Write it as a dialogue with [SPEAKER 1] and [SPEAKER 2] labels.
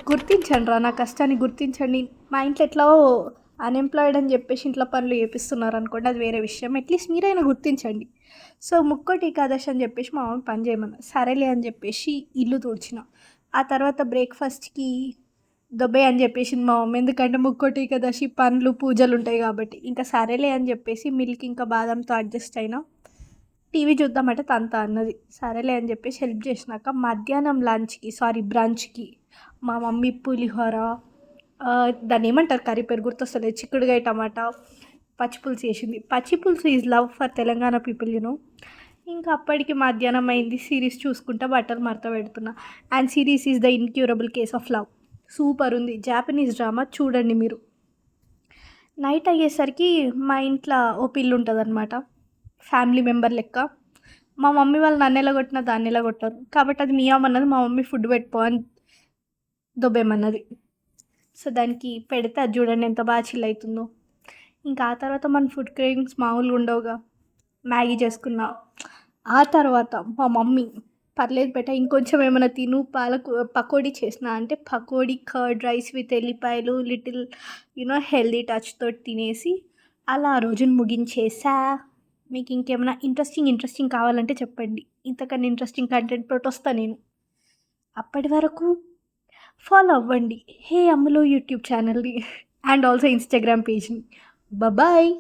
[SPEAKER 1] గుర్తించండి రా, నా కష్టాన్ని గుర్తించండి. మా ఇంట్లో ఎట్లా అన్‌ఎంప్లాయిడ్ అని చెప్పేసి ఇంట్లో పనులు చేపిస్తున్నారు అనుకోండి, అది వేరే విషయం. అట్లీస్ట్ మీరైనా గుర్తించండి. సో ముక్కోటి ఏకాదశి అని చెప్పేసి మా మమ్మీ పని చేయమన్నా, సరేలే అని చెప్పేసి ఇల్లు తుడిచిన. ఆ తర్వాత బ్రేక్ఫాస్ట్కి దొబ్బే అని చెప్పేసింది మా మమ్మీ, ఎందుకంటే ముక్కోటి ఏకాదశి పండ్లు పూజలు ఉంటాయి కాబట్టి. ఇంకా సరేలే అని చెప్పేసి మిల్క్ ఇంకా బాదంతో అడ్జస్ట్ అయినా. టీవీ చూద్దామంటే తంత అన్నది, సరేలే అని చెప్పేసి హెల్ప్ చేసినాక మధ్యాహ్నం బ్రంచ్కి మా మమ్మీ పులిహోర, దాన్ని ఏమంటారు కర్రీ పేరు గుర్తొస్తలేదు, చిక్కుడుకాయ టమాటా పచ్చిపులుసు చేసింది. Pachipulusu is love for Telangana people ఇంకా అప్పటికి మధ్యాహ్నం అయింది. సిరీస్ చూసుకుంటా బట్టలు మడత పెడుతున్నా. And series is the incurable case of love. Super ఉంది, జాపనీస్ డ్రామా, చూడండి మీరు. నైట్ అయ్యేసరికి మా ఇంట్లో ఓ పిల్లు ఉంటుంది అనమాట, ఫ్యామిలీ మెంబర్ లెక్క. మా మమ్మీ వాళ్ళు నన్ను ఎలా కొట్టినా దాన్ని ఎలా కొట్టారు కాబట్టి అది మియామన్నది, మా మమ్మీ ఫుడ్ పెట్టుకో అని దొబ్బేమన్నది. సో దానికి పెడితే అది చూడండి ఎంత బాగా చిల్ అవుతుందో. ఇంకా ఆ తర్వాత మన ఫుడ్ క్రేవింగ్స్ మామూలుగా ఉండవుగా, మ్యాగీ చేసుకున్నా. ఆ తర్వాత మా మమ్మీ పర్లేదు బెట ఇంకొంచెం ఏమైనా తిను, పకోడీ చేసిన అంటే పకోడీ కర్డ్ రైస్ విత్ ఎల్లిపాయలు లిటిల్ హెల్దీ టచ్తో తినేసి అలా ఆ రోజును ముగించేసా. మీకు ఇంకేమైనా ఇంట్రెస్టింగ్ కావాలంటే చెప్పండి, ఇంతకన్నా ఇంట్రెస్టింగ్ కంటెంట్ తోటి వస్తా నేను. అప్పటి వరకు ఫాలో అవ్వండి హే అమ్ములు యూట్యూబ్ ఛానల్ని అండ్ ఆల్సో ఇన్స్టాగ్రామ్ పేజ్ని. బాయ్.